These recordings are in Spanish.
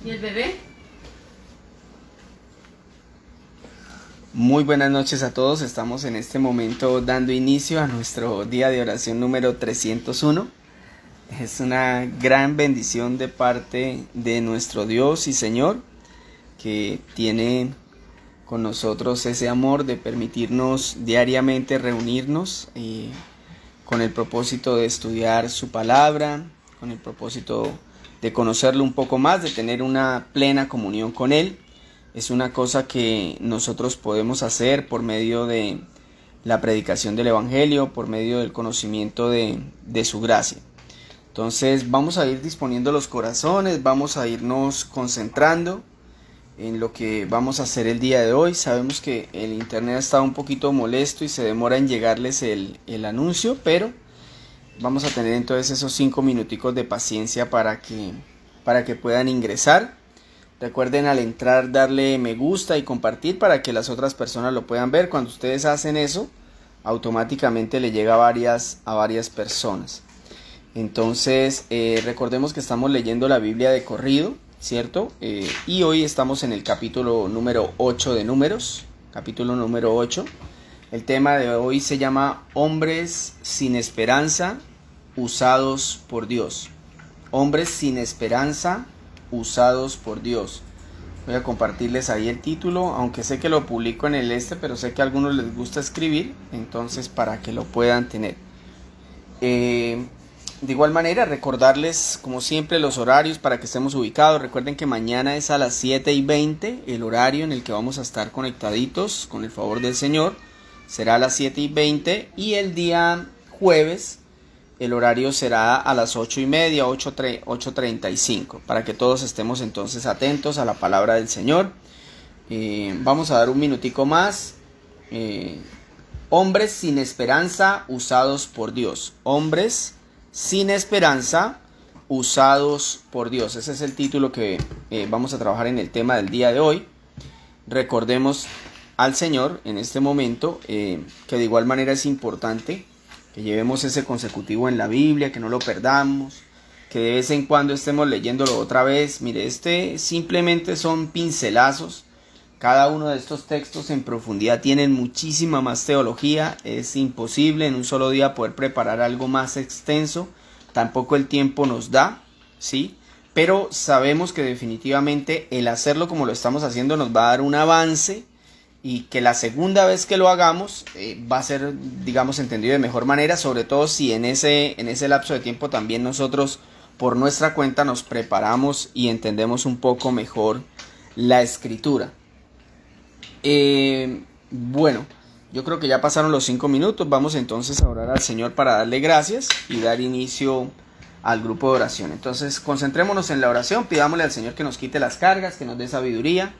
¿Y el bebé? Muy buenas noches a todos. Estamos en este momento dando inicio a nuestro día de oración número 301. Es una gran bendición de parte de nuestro Dios y Señor, que tiene con nosotros ese amor de permitirnos diariamente reunirnos con el propósito de estudiar su palabra, con el propósito de conocerlo un poco más, de tener una plena comunión con Él. Es una cosa que nosotros podemos hacer por medio de la predicación del Evangelio, por medio del conocimiento de su gracia. Entonces vamos a ir disponiendo los corazones, vamos a irnos concentrando en lo que vamos a hacer el día de hoy. Sabemos que el internet está un poquito molesto y se demora en llegarles el anuncio, pero vamos a tener entonces esos 5 minuticos de paciencia para que puedan ingresar. Recuerden al entrar darle me gusta y compartir para que las otras personas lo puedan ver. Cuando ustedes hacen eso, automáticamente le llega a varias personas. Entonces recordemos que estamos leyendo la Biblia de corrido, ¿cierto? Y hoy estamos en el capítulo número 8 de Números, capítulo número 8. El tema de hoy se llama Hombres sin esperanza usados por Dios. Hombres sin esperanza usados por Dios. Voy a compartirles ahí el título, aunque sé que lo publico en el pero sé que a algunos les gusta escribir, entonces para que lo puedan tener. De igual manera, recordarles como siempre los horarios para que estemos ubicados. Recuerden que mañana es a las 7:20 el horario en el que vamos a estar conectaditos con el favor del Señor. Será a las 7:20 y el día jueves el horario será a las 8:30, 8:35, para que todos estemos entonces atentos a la palabra del Señor. Vamos a dar un minutico más. Hombres sin esperanza usados por Dios. Hombres sin esperanza usados por Dios. Ese es el título que vamos a trabajar en el tema del día de hoy. Recordemos al Señor en este momento que de igual manera es importante que llevemos ese consecutivo en la Biblia, que no lo perdamos, que de vez en cuando estemos leyéndolo otra vez. Mire, simplemente son pincelazos. Cada uno de estos textos en profundidad tienen muchísima más teología. Es imposible en un solo día poder preparar algo más extenso. Tampoco el tiempo nos da, ¿sí? Pero sabemos que definitivamente el hacerlo como lo estamos haciendo nos va a dar un avance, y que la segunda vez que lo hagamos va a ser, digamos, entendido de mejor manera, sobre todo si en ese lapso de tiempo también nosotros por nuestra cuenta nos preparamos y entendemos un poco mejor la escritura. Bueno, yo creo que ya pasaron los 5 minutos. Vamos entonces a orar al Señor para darle gracias y dar inicio al grupo de oración. Entonces concentrémonos en la oración, pidámosle al Señor que nos quite las cargas, que nos dé sabiduría,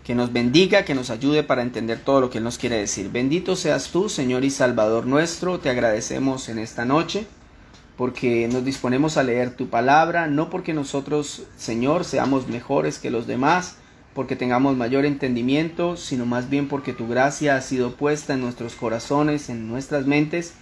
que nos bendiga, que nos ayude para entender todo lo que Él nos quiere decir. Bendito seas tú, Señor y Salvador nuestro. Te agradecemos en esta noche porque nos disponemos a leer tu palabra, no porque nosotros, Señor, seamos mejores que los demás, porque tengamos mayor entendimiento, sino más bien porque tu gracia ha sido puesta en nuestros corazones, en nuestras mentes,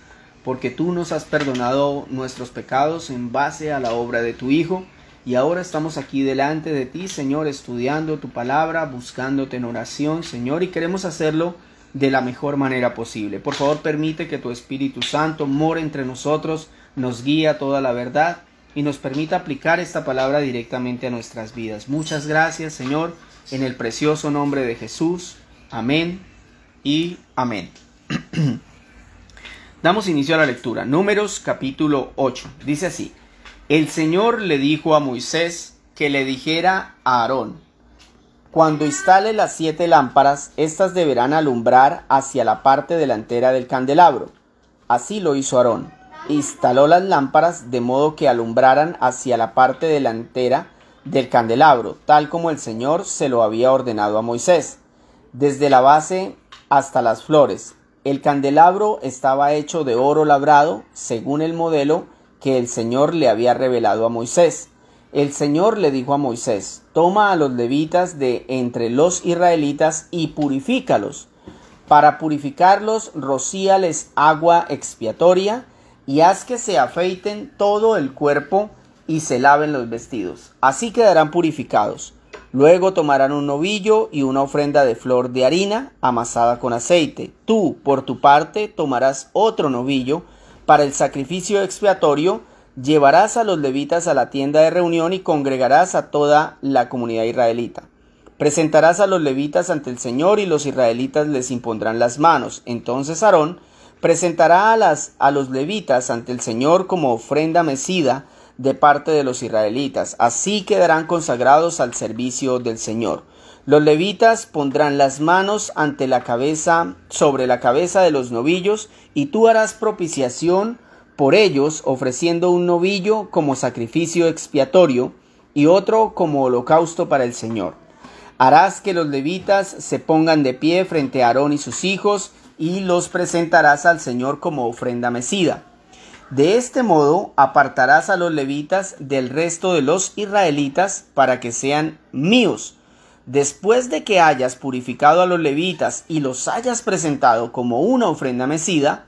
porque tú nos has perdonado nuestros pecados en base a la obra de tu Hijo. Y ahora estamos aquí delante de ti, Señor, estudiando tu palabra, buscándote en oración, Señor, y queremos hacerlo de la mejor manera posible. Por favor, permite que tu Espíritu Santo more entre nosotros, nos guíe a toda la verdad y nos permita aplicar esta palabra directamente a nuestras vidas. Muchas gracias, Señor, en el precioso nombre de Jesús. Amén y amén. Damos inicio a la lectura. Números capítulo 8. Dice así. El Señor le dijo a Moisés que le dijera a Aarón: cuando instale las 7 lámparas, éstas deberán alumbrar hacia la parte delantera del candelabro. Así lo hizo Aarón. Instaló las lámparas de modo que alumbraran hacia la parte delantera del candelabro, tal como el Señor se lo había ordenado a Moisés, desde la base hasta las flores. El candelabro estaba hecho de oro labrado, según el modelo que el Señor le había revelado a Moisés. El Señor le dijo a Moisés: toma a los levitas de entre los israelitas y purifícalos. Para purificarlos, rocíales agua expiatoria y haz que se afeiten todo el cuerpo y se laven los vestidos. Así quedarán purificados. Luego tomarán un novillo y una ofrenda de flor de harina amasada con aceite. Tú, por tu parte, tomarás otro novillo para el sacrificio expiatorio. Llevarás a los levitas a la tienda de reunión y congregarás a toda la comunidad israelita. Presentarás a los levitas ante el Señor y los israelitas les impondrán las manos. Entonces Aarón presentará a los levitas ante el Señor como ofrenda mecida de parte de los israelitas. Así quedarán consagrados al servicio del Señor. Los levitas pondrán las manos sobre la cabeza de los novillos, y tú harás propiciación por ellos, ofreciendo un novillo como sacrificio expiatorio y otro como holocausto para el Señor. Harás que los levitas se pongan de pie frente a Aarón y sus hijos, y los presentarás al Señor como ofrenda mecida. De este modo apartarás a los levitas del resto de los israelitas para que sean míos. Después de que hayas purificado a los levitas y los hayas presentado como una ofrenda mecida,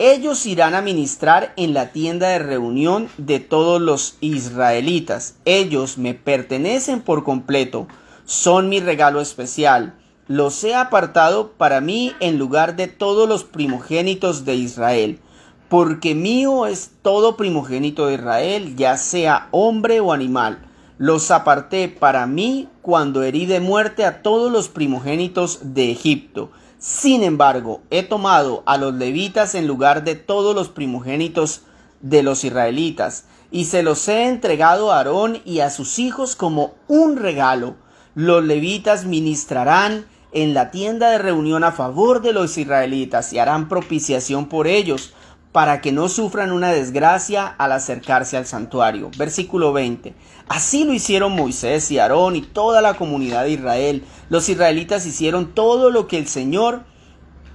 ellos irán a ministrar en la tienda de reunión de todos los israelitas. Ellos me pertenecen por completo, son mi regalo especial. Los he apartado para mí en lugar de todos los primogénitos de Israel. Porque mío es todo primogénito de Israel, ya sea hombre o animal. Los aparté para mí cuando herí de muerte a todos los primogénitos de Egipto. Sin embargo, he tomado a los levitas en lugar de todos los primogénitos de los israelitas, y se los he entregado a Aarón y a sus hijos como un regalo. Los levitas ministrarán en la tienda de reunión a favor de los israelitas y harán propiciación por ellos, para que no sufran una desgracia al acercarse al santuario. Versículo 20. Así lo hicieron Moisés y Aarón y toda la comunidad de Israel. Los israelitas hicieron todo lo que el Señor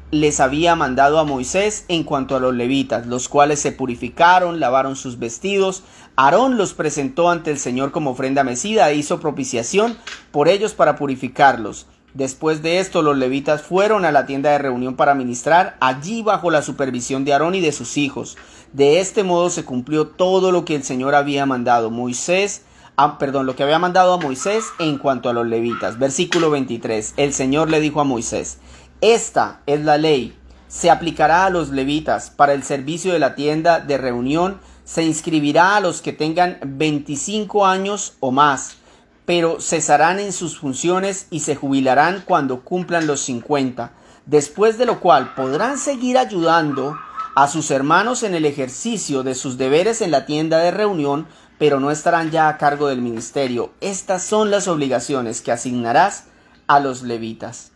les había mandado a Moisés en cuanto a los levitas, los cuales se purificaron, lavaron sus vestidos. Aarón los presentó ante el Señor como ofrenda mecida e hizo propiciación por ellos para purificarlos. Después de esto, los levitas fueron a la tienda de reunión para ministrar allí bajo la supervisión de Aarón y de sus hijos. De este modo se cumplió todo lo que el Señor había mandado lo que había mandado a Moisés en cuanto a los levitas. Versículo 23. El Señor le dijo a Moisés: esta es la ley, se aplicará a los levitas para el servicio de la tienda de reunión. Se inscribirá a los que tengan 25 años o más, pero cesarán en sus funciones y se jubilarán cuando cumplan los 50, después de lo cual podrán seguir ayudando a sus hermanos en el ejercicio de sus deberes en la tienda de reunión, pero no estarán ya a cargo del ministerio. Estas son las obligaciones que asignarás a los levitas.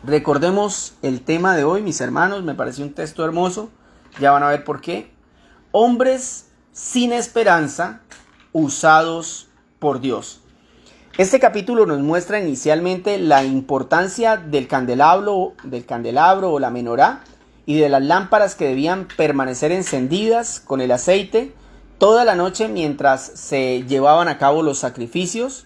Recordemos el tema de hoy, mis hermanos, me pareció un texto hermoso, ya van a ver por qué. Hombres sin esperanza, usados por Dios. Este capítulo nos muestra inicialmente la importancia del candelabro o la menorá y de las lámparas que debían permanecer encendidas con el aceite toda la noche mientras se llevaban a cabo los sacrificios,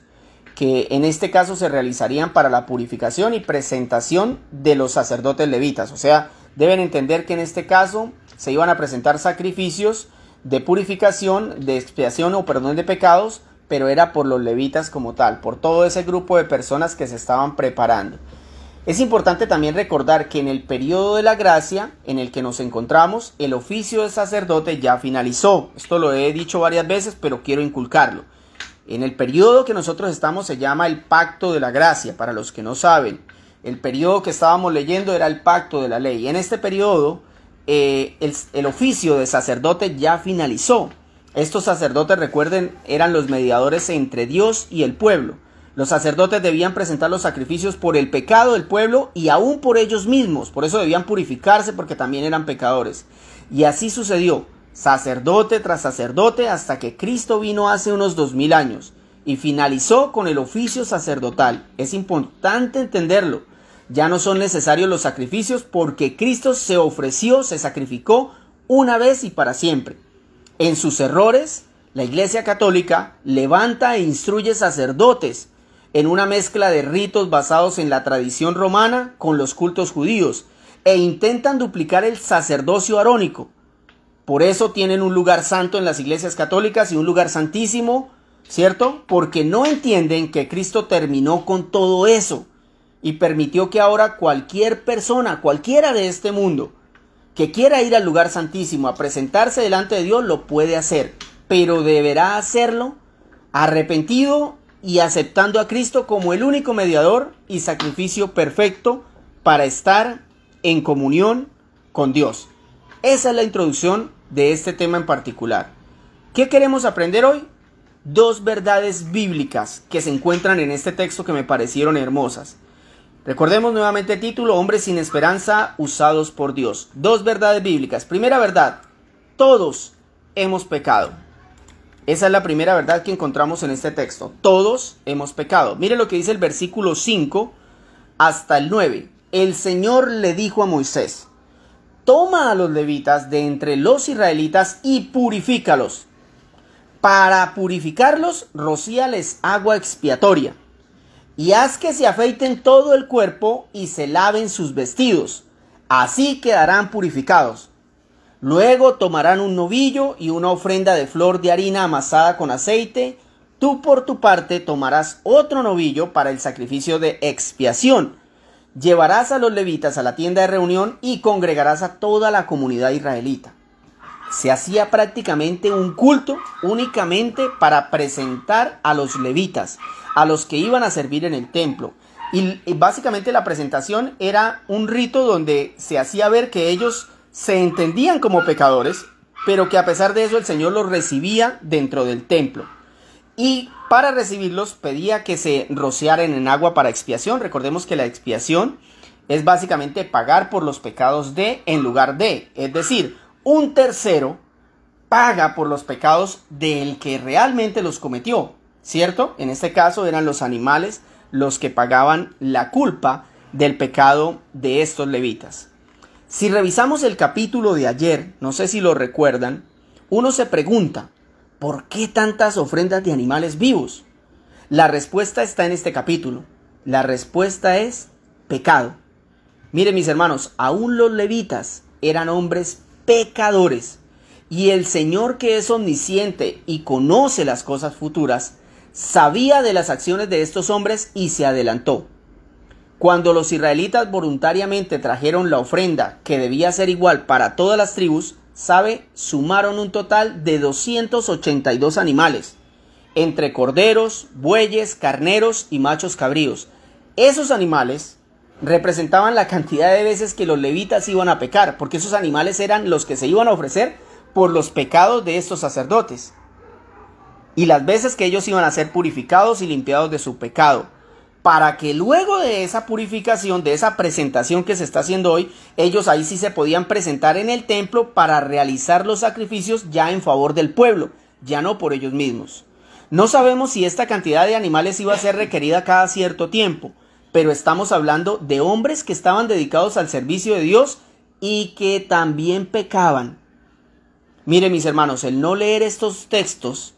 que en este caso se realizarían para la purificación y presentación de los sacerdotes levitas. O sea, deben entender que en este caso se iban a presentar sacrificios de purificación, de expiación o perdón de pecados, pero era por los levitas como tal, por todo ese grupo de personas que se estaban preparando. Es importante también recordar que en el periodo de la gracia en el que nos encontramos, el oficio de sacerdote ya finalizó. Esto lo he dicho varias veces, pero quiero inculcarlo. En el periodo que nosotros estamos se llama el pacto de la gracia, para los que no saben. El periodo que estábamos leyendo era el pacto de la ley. En este periodo el oficio de sacerdote ya finalizó. Estos sacerdotes, recuerden, eran los mediadores entre Dios y el pueblo. Los sacerdotes debían presentar los sacrificios por el pecado del pueblo y aún por ellos mismos. Por eso debían purificarse, porque también eran pecadores. Y así sucedió, sacerdote tras sacerdote, hasta que Cristo vino hace unos 2000 años y finalizó con el oficio sacerdotal. Es importante entenderlo. Ya no son necesarios los sacrificios porque Cristo se ofreció, se sacrificó una vez y para siempre. En sus errores, la Iglesia Católica levanta e instruye sacerdotes en una mezcla de ritos basados en la tradición romana con los cultos judíos e intentan duplicar el sacerdocio arónico. Por eso tienen un lugar santo en las iglesias católicas y un lugar santísimo, ¿cierto? Porque no entienden que Cristo terminó con todo eso y permitió que ahora cualquier persona, cualquiera de este mundo, que quiera ir al lugar santísimo a presentarse delante de Dios, lo puede hacer, pero deberá hacerlo arrepentido y aceptando a Cristo como el único mediador y sacrificio perfecto para estar en comunión con Dios. Esa es la introducción de este tema en particular. ¿Qué queremos aprender hoy? Dos verdades bíblicas que se encuentran en este texto que me parecieron hermosas. Recordemos nuevamente el título: Hombres sin esperanza usados por Dios. Dos verdades bíblicas. Primera verdad: todos hemos pecado. Esa es la primera verdad que encontramos en este texto. Todos hemos pecado. Mire lo que dice el versículo 5 hasta el 9. El Señor le dijo a Moisés: toma a los levitas de entre los israelitas y purifícalos. Para purificarlos, rocíales agua expiatoria. Y haz que se afeiten todo el cuerpo y se laven sus vestidos. Así quedarán purificados. Luego tomarán un novillo y una ofrenda de flor de harina amasada con aceite. Tú por tu parte tomarás otro novillo para el sacrificio de expiación. Llevarás a los levitas a la tienda de reunión y congregarás a toda la comunidad israelita. Se hacía prácticamente un culto únicamente para presentar a los levitas, a los que iban a servir en el templo. Y básicamente la presentación era un rito donde se hacía ver que ellos se entendían como pecadores, pero que a pesar de eso el Señor los recibía dentro del templo. Y para recibirlos pedía que se rociaran en agua para expiación. Recordemos que la expiación es básicamente pagar por los pecados de en lugar de. Es decir, un tercero paga por los pecados del que realmente los cometió, ¿cierto? En este caso eran los animales los que pagaban la culpa del pecado de estos levitas. Si revisamos el capítulo de ayer, no sé si lo recuerdan, uno se pregunta: ¿por qué tantas ofrendas de animales vivos? La respuesta está en este capítulo. La respuesta es pecado. Miren, mis hermanos, aún los levitas eran hombres pecadores. Y el Señor, que es omnisciente y conoce las cosas futuras, sabía de las acciones de estos hombres y se adelantó. Cuando los israelitas voluntariamente trajeron la ofrenda, que debía ser igual para todas las tribus, sumaron un total de 282 animales, entre corderos, bueyes, carneros y machos cabríos. Esos animales representaban la cantidad de veces que los levitas iban a pecar, porque esos animales eran los que se iban a ofrecer por los pecados de estos sacerdotes, y las veces que ellos iban a ser purificados y limpiados de su pecado, para que luego de esa purificación, de esa presentación que se está haciendo hoy, ellos ahí sí se podían presentar en el templo para realizar los sacrificios ya en favor del pueblo, ya no por ellos mismos. No sabemos si esta cantidad de animales iba a ser requerida cada cierto tiempo, pero estamos hablando de hombres que estaban dedicados al servicio de Dios y que también pecaban. Miren, mis hermanos, el no leer estos textos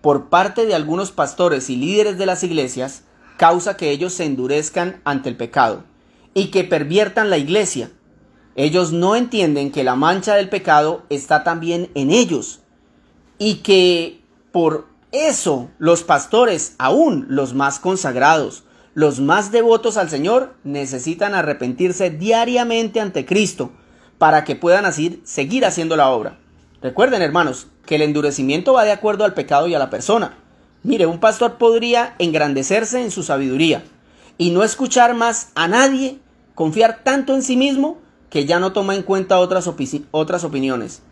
por parte de algunos pastores y líderes de las iglesias causa que ellos se endurezcan ante el pecado y que perviertan la iglesia. Ellos no entienden que la mancha del pecado está también en ellos y que por eso los pastores, aún los más consagrados, los más devotos al Señor, necesitan arrepentirse diariamente ante Cristo para que puedan así seguir haciendo la obra. Recuerden, hermanos, que el endurecimiento va de acuerdo al pecado y a la persona. Mire, un pastor podría engrandecerse en su sabiduría y no escuchar más a nadie, confiar tanto en sí mismo que ya no toma en cuenta otras opiniones.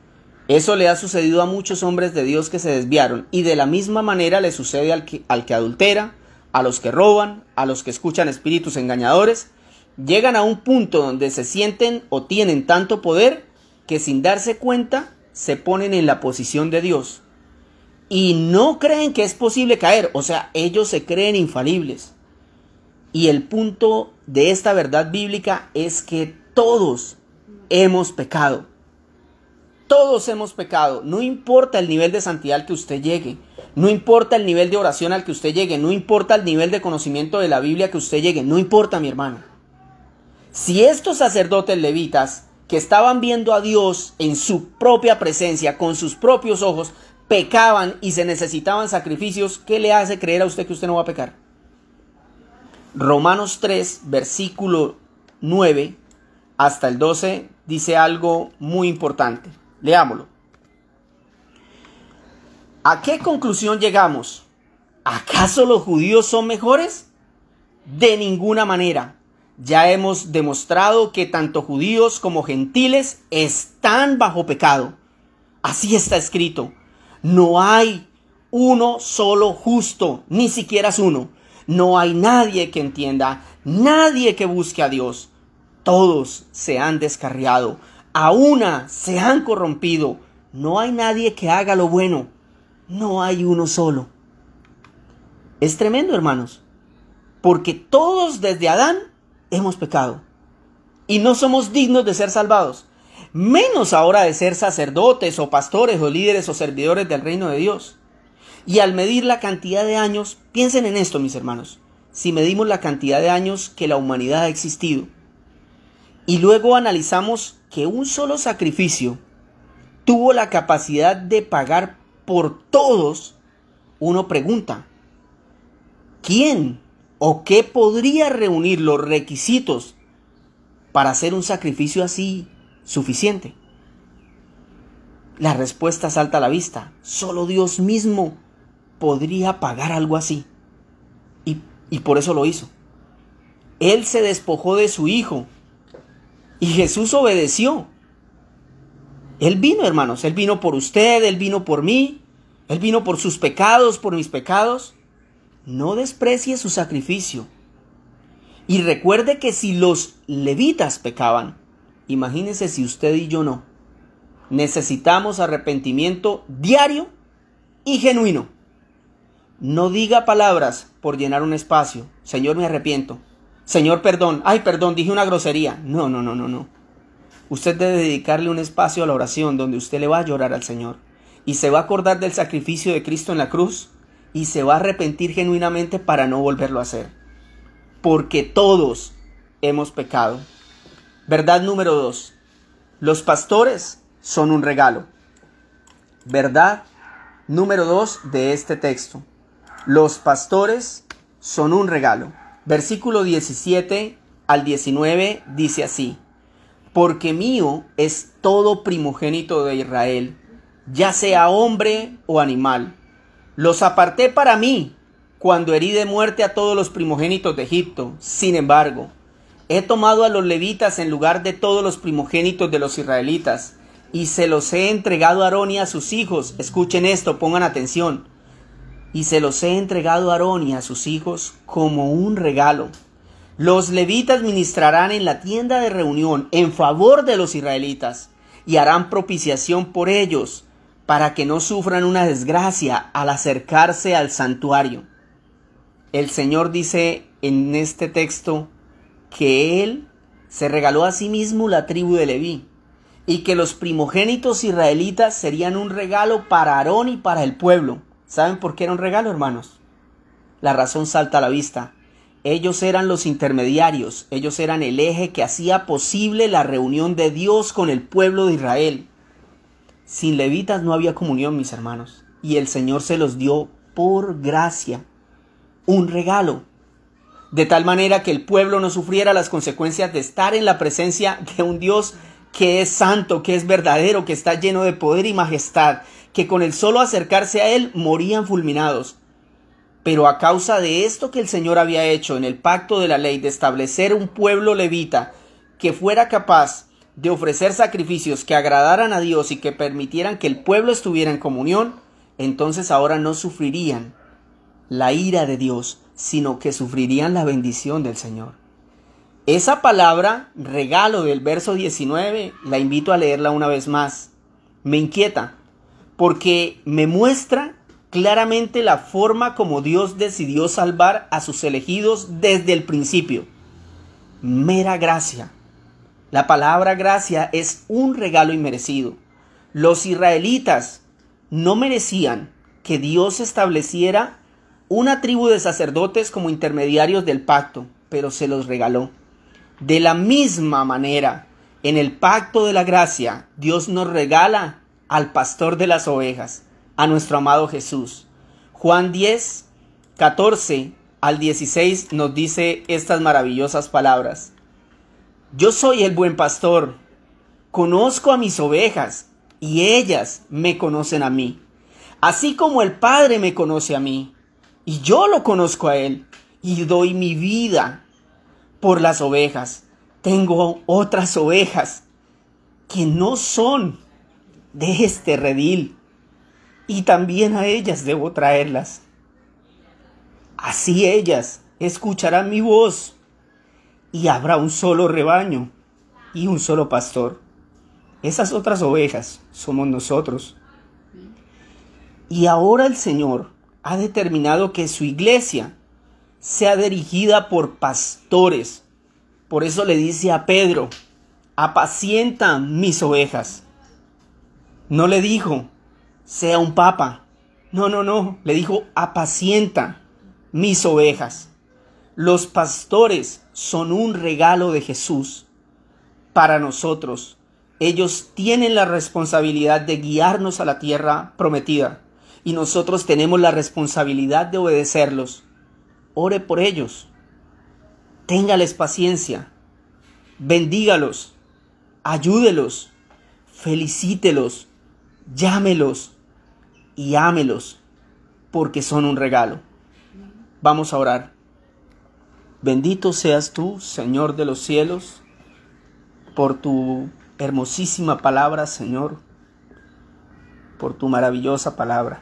Eso le ha sucedido a muchos hombres de Dios que se desviaron, y de la misma manera le sucede al que adultera, a los que roban, a los que escuchan espíritus engañadores. Llegan a un punto donde se sienten o tienen tanto poder que sin darse cuenta se ponen en la posición de Dios y no creen que es posible caer. O sea, ellos se creen infalibles. Y el punto de esta verdad bíblica es que todos hemos pecado. Todos hemos pecado. No importa el nivel de santidad al que usted llegue. No importa el nivel de oración al que usted llegue. No importa el nivel de conocimiento de la Biblia que usted llegue. No importa, mi hermano. Si estos sacerdotes levitas que estaban viendo a Dios en su propia presencia, con sus propios ojos, pecaban y se necesitaban sacrificios, ¿qué le hace creer a usted que usted no va a pecar? Romanos 3, versículo 9 hasta el 12 dice algo muy importante. Leámoslo. ¿A qué conclusión llegamos? ¿Acaso los judíos son mejores? De ninguna manera. Ya hemos demostrado que tanto judíos como gentiles están bajo pecado. Así está escrito. No hay uno solo justo, ni siquiera es uno. No hay nadie que entienda, nadie que busque a Dios. Todos se han descarriado, a una se han corrompido. No hay nadie que haga lo bueno. No hay uno solo. Es tremendo, hermanos, porque todos desde Adán hemos pecado y no somos dignos de ser salvados, menos ahora de ser sacerdotes o pastores o líderes o servidores del reino de Dios. Y al medir la cantidad de años, piensen en esto, mis hermanos, si medimos la cantidad de años que la humanidad ha existido y luego analizamos que un solo sacrificio tuvo la capacidad de pagar por todos, uno pregunta, ¿quién o qué podría reunir los requisitos para hacer un sacrificio así suficiente? La respuesta salta a la vista. Solo Dios mismo podría pagar algo así. Y por eso lo hizo. Él se despojó de su Hijo. Y Jesús obedeció. Él vino, hermanos. Él vino por usted, Él vino por mí. Él vino por sus pecados, por mis pecados. No desprecie su sacrificio. Y recuerde que si los levitas pecaban, imagínense si usted y yo no. Necesitamos arrepentimiento diario y genuino. No diga palabras por llenar un espacio. Señor, me arrepiento. Señor, perdón. Ay, perdón, dije una grosería. No. Usted debe dedicarle un espacio a la oración donde usted le va a llorar al Señor. Y se va a acordar del sacrificio de Cristo en la cruz. Y se va a arrepentir genuinamente para no volverlo a hacer. Porque todos hemos pecado. Verdad número 2. Los pastores son un regalo. Verdad número 2 de este texto. Los pastores son un regalo. Versículo 17 al 19 dice así. Porque mío es todo primogénito de Israel, ya sea hombre o animal. Los aparté para mí cuando herí de muerte a todos los primogénitos de Egipto. Sin embargo, he tomado a los levitas en lugar de todos los primogénitos de los israelitas y se los he entregado a Aarón y a sus hijos. Escuchen esto, pongan atención. Y se los he entregado a Aarón y a sus hijos como un regalo. Los levitas ministrarán en la tienda de reunión en favor de los israelitas y harán propiciación por ellos para que no sufran una desgracia al acercarse al santuario. El Señor dice en este texto que Él se regaló a sí mismo la tribu de Leví y que los primogénitos israelitas serían un regalo para Aarón y para el pueblo. ¿Saben por qué era un regalo, hermanos? La razón salta a la vista. Ellos eran los intermediarios, ellos eran el eje que hacía posible la reunión de Dios con el pueblo de Israel. Sin levitas no había comunión, mis hermanos, y el Señor se los dio por gracia, un regalo, de tal manera que el pueblo no sufriera las consecuencias de estar en la presencia de un Dios que es santo, que es verdadero, que está lleno de poder y majestad, que con el solo acercarse a Él morían fulminados. Pero a causa de esto que el Señor había hecho en el pacto de la ley, de establecer un pueblo levita que fuera capaz de ofrecer sacrificios que agradaran a Dios y que permitieran que el pueblo estuviera en comunión, entonces ahora no sufrirían la ira de Dios, sino que sufrirían la bendición del Señor. Esa palabra, regalo del verso 19, la invito a leerla una vez más. Me inquieta, porque me muestra claramente la forma como Dios decidió salvar a sus elegidos desde el principio. Mera gracia. La palabra gracia es un regalo inmerecido. Los israelitas no merecían que Dios estableciera una tribu de sacerdotes como intermediarios del pacto, pero se los regaló. De la misma manera En el pacto de la gracia, Dios nos regala al pastor de las ovejas, a nuestro amado Jesús. Juan 10, 14 al 16 nos dice estas maravillosas palabras. Yo soy el buen pastor, conozco a mis ovejas y ellas me conocen a mí, así como el Padre me conoce a mí, y yo lo conozco a él, y doy mi vida por las ovejas. Tengo otras ovejas que no son de este redil, y también a ellas debo traerlas. Así ellas escucharán mi voz, y habrá un solo rebaño y un solo pastor. Esas otras ovejas somos nosotros. Y ahora el Señor ha determinado que su iglesia sea dirigida por pastores. Por eso le dice a Pedro, apacienta mis ovejas. No le dijo, sea un papa. No. Le dijo, apacienta mis ovejas. Los pastores son un regalo de Jesús para nosotros. Ellos tienen la responsabilidad de guiarnos a la tierra prometida y nosotros tenemos la responsabilidad de obedecerlos. Ore por ellos. Téngales paciencia. Bendígalos. Ayúdelos. Felicítelos. Llámelos y ámelos porque son un regalo. Vamos a orar. Bendito seas tú, Señor de los cielos, por tu hermosísima palabra, Señor, por tu maravillosa palabra.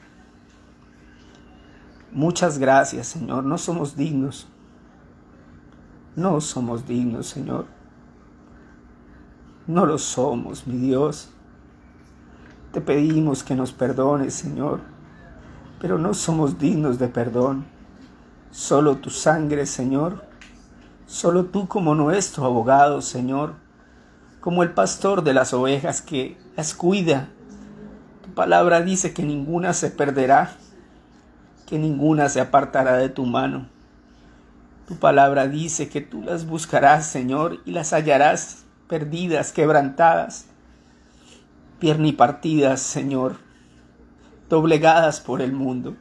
Muchas gracias, Señor. No somos dignos. No somos dignos, Señor. No lo somos, mi Dios. Te pedimos que nos perdones, Señor, pero no somos dignos de perdón. Solo tu sangre, Señor, solo tú como nuestro abogado, Señor, como el pastor de las ovejas que las cuida. Tu palabra dice que ninguna se perderá, que ninguna se apartará de tu mano. Tu palabra dice que tú las buscarás, Señor, y las hallarás perdidas, quebrantadas, piernipartidas, Señor, doblegadas por el mundo.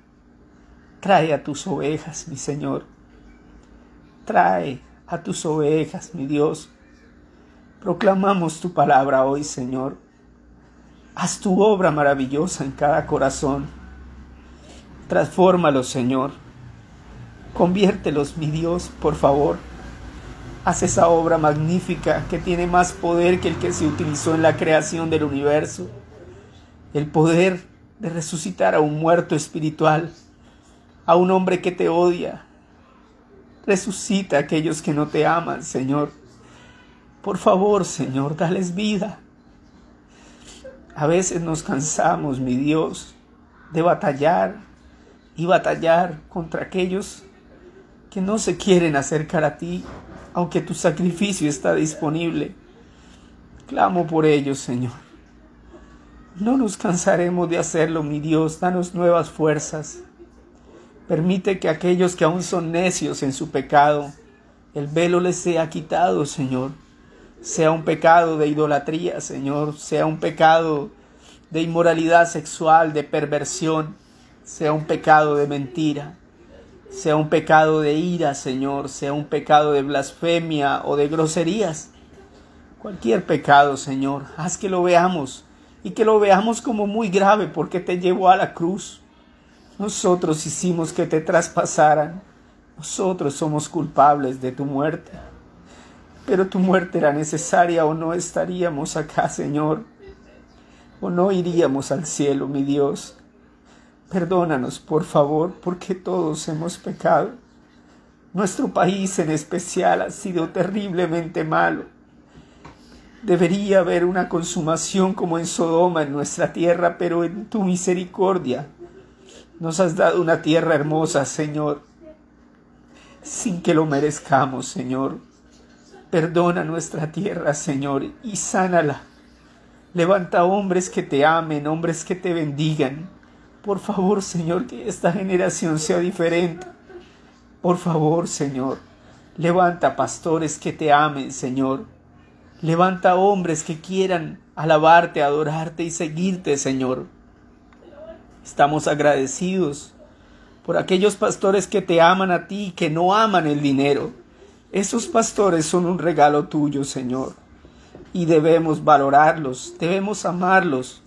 Trae a tus ovejas, mi Señor. Trae a tus ovejas, mi Dios. Proclamamos tu palabra hoy, Señor. Haz tu obra maravillosa en cada corazón. Transfórmalos, Señor. Conviértelos, mi Dios, por favor. Haz esa obra magnífica que tiene más poder que el que se utilizó en la creación del universo. El poder de resucitar a un muerto espiritual, a un hombre que te odia. Resucita a aquellos que no te aman, Señor. Por favor, Señor, dales vida. A veces nos cansamos, mi Dios, de batallar y batallar contra aquellos que no se quieren acercar a ti, aunque tu sacrificio está disponible. Clamo por ellos, Señor. No nos cansaremos de hacerlo, mi Dios. Danos nuevas fuerzas. Permite que aquellos que aún son necios en su pecado, el velo les sea quitado, Señor. Sea un pecado de idolatría, Señor. Sea un pecado de inmoralidad sexual, de perversión. Sea un pecado de mentira. Sea un pecado de ira, Señor. Sea un pecado de blasfemia o de groserías. Cualquier pecado, Señor. Haz que lo veamos y que lo veamos como muy grave porque te llevó a la cruz. Nosotros hicimos que te traspasaran. Nosotros somos culpables de tu muerte. Pero tu muerte era necesaria o no estaríamos acá, Señor. O no iríamos al cielo, mi Dios. Perdónanos, por favor, porque todos hemos pecado. Nuestro país en especial ha sido terriblemente malo. Debería haber una consumación como en Sodoma en nuestra tierra, pero en tu misericordia nos has dado una tierra hermosa, Señor, sin que lo merezcamos, Señor. Perdona nuestra tierra, Señor, y sánala. Levanta hombres que te amen, hombres que te bendigan. Por favor, Señor, que esta generación sea diferente. Por favor, Señor, levanta pastores que te amen, Señor. Levanta hombres que quieran alabarte, adorarte y seguirte, Señor. Estamos agradecidos por aquellos pastores que te aman a ti y que no aman el dinero. Esos pastores son un regalo tuyo, Señor. Y debemos valorarlos, debemos amarlos,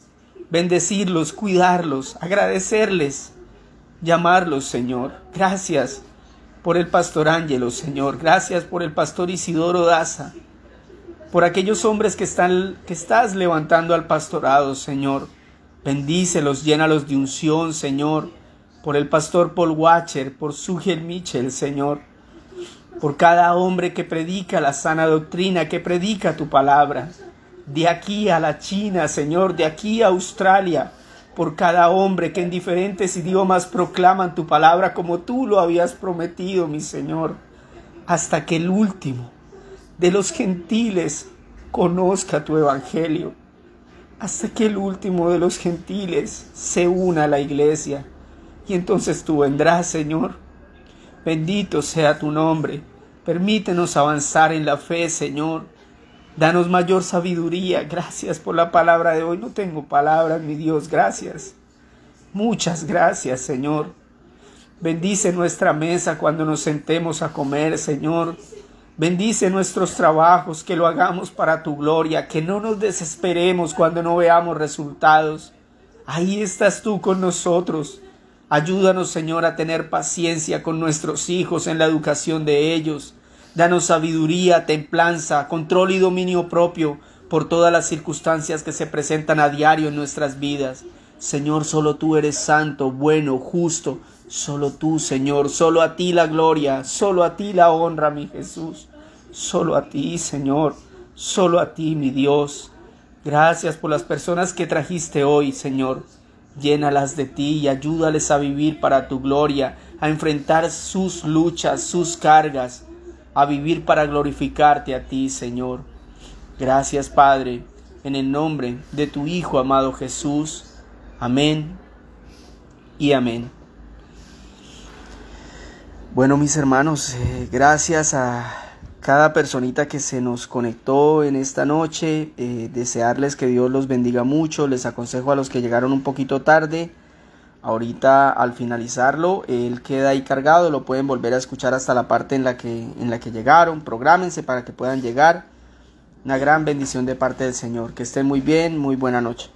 bendecirlos, cuidarlos, agradecerles, llamarlos, Señor. Gracias por el pastor Ángelo, Señor. Gracias por el pastor Isidoro Daza, por aquellos hombres que estás levantando al pastorado, Señor. Bendícelos, llénalos de unción, Señor. Por el pastor Paul Watcher, por Sugel Mitchell, Señor. Por cada hombre que predica la sana doctrina, que predica tu palabra. De aquí a la China, Señor, de aquí a Australia. Por cada hombre que en diferentes idiomas proclaman tu palabra como tú lo habías prometido, mi Señor. Hasta que el último de los gentiles conozca tu evangelio. Hasta que el último de los gentiles se una a la iglesia. Y entonces tú vendrás, Señor. Bendito sea tu nombre. Permítenos avanzar en la fe, Señor. Danos mayor sabiduría. Gracias por la palabra de hoy. No tengo palabras, mi Dios. Gracias. Muchas gracias, Señor. Bendice nuestra mesa cuando nos sentemos a comer, Señor. Bendice nuestros trabajos, que lo hagamos para tu gloria, que no nos desesperemos cuando no veamos resultados. Ahí estás tú con nosotros. Ayúdanos, Señor, a tener paciencia con nuestros hijos en la educación de ellos. Danos sabiduría, templanza, control y dominio propio por todas las circunstancias que se presentan a diario en nuestras vidas. Señor, solo tú eres santo, bueno, justo. Solo tú, Señor, solo a ti la gloria, solo a ti la honra, mi Jesús. Solo a ti, Señor, solo a ti, mi Dios. Gracias por las personas que trajiste hoy, Señor. Llénalas de ti y ayúdales a vivir para tu gloria, a enfrentar sus luchas, sus cargas, a vivir para glorificarte a ti, Señor. Gracias, Padre, en el nombre de tu Hijo amado Jesús. Amén y amén. Bueno, mis hermanos, gracias a cada personita que se nos conectó en esta noche. Desearles que Dios los bendiga mucho. Les aconsejo a los que llegaron un poquito tarde, ahorita al finalizarlo, él queda ahí cargado, lo pueden volver a escuchar hasta la parte en la que llegaron. Prográmense para que puedan llegar. Una gran bendición de parte del Señor. Que estén muy bien, muy buena noche.